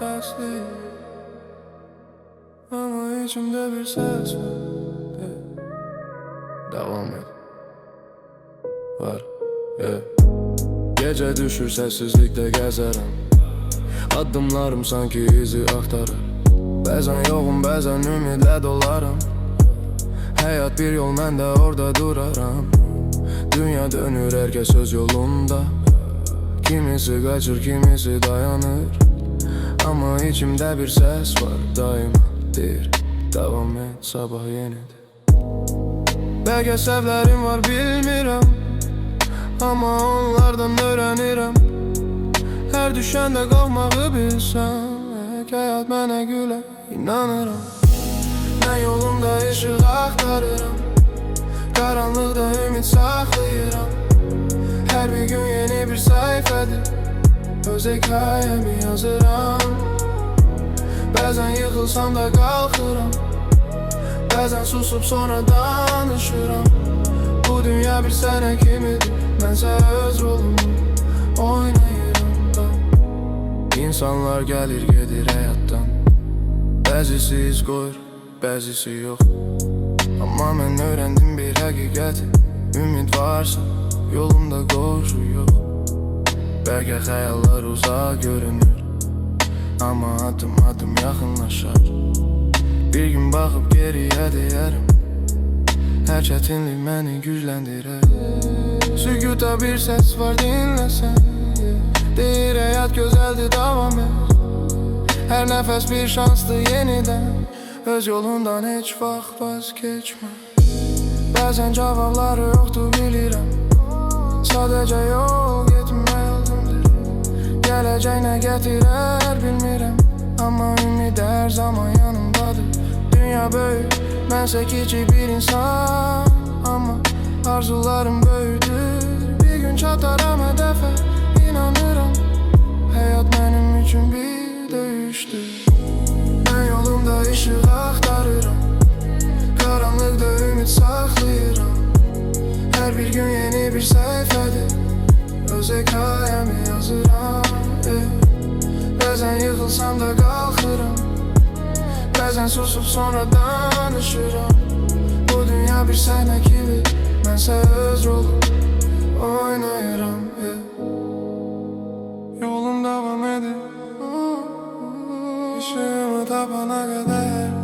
nefesli. Ama içimde bir ses var. Devam et. Var, yeah. Gece düşür sessizlikte gezerim. Adımlarım sanki izi aktarır. Bəzən yoğum, bəzən ümidlə dolarım. Həyat bir yol, mən də orada duraram. Dünya dönür, herkes öz yolunda. Kimisi kaçır, kimisi dayanır. Ama içimde bir ses var daima deyir, devam et, sabah yenidir. Belki sevlərim var bilmirəm, ama onlardan öğrenirim. Her düşende qalmağı bilsəm, həyat mənə gülə, inanırım. Mən yolumda ışıq axtarıram, karanlıkta ümit saklayıram. Her bir gün yeni bir sayfadır, öz hikayemi yazıram. Bəzən yıkılsam da kalkıram, bəzən susup sonra danışıram. Bu dünya bir sənə kimidir, mənsə öz rolumu oynayıram da. İnsanlar gelir gedir həyatdan, bəzisi iz qoyur, bəzisi yox. Amma mən öğrendim bir həqiqəti, ümid varsa yolunda qoşu yox. Bəlkə xəyallar uzaq görünür, ama adım adım yaxınlaşar. Bir gün baxıb geriyə deyərəm, hər çətinlik məni gücləndirər. Sükutda bir ses var dinləsən, deyir həyat gözəldir, davam et. Hər nəfəs bir şansdır yenidən, öz yolundan heç vaxt vazgeçmə. Bəzən cavabları yoxdur bilirəm, sadəcə yol getmə yolumdur. Gələcək nə gətirər bilmirəm, amma ümid hər zaman yanımdadır. Dünya böyük, mənsə kiçik bir insan, amma arzularım böyüdür. Bir gün çataram hədəfə, inanıram. Həyat mənim üçün bir döyüşdür. Mən yolumda ışıq axtarıram, karanlıkta ümit saklayıram. Her bir gün yeni bir sayfadır, öz hikayemi yazıram. Bəzən yıkılsam da kalkıram, bəzən susup sonra danışıram. Bu dünya bir sənə kimi, mənsə öz rolu oynayıram. Yolum devam edir, işığımı tapana kadar.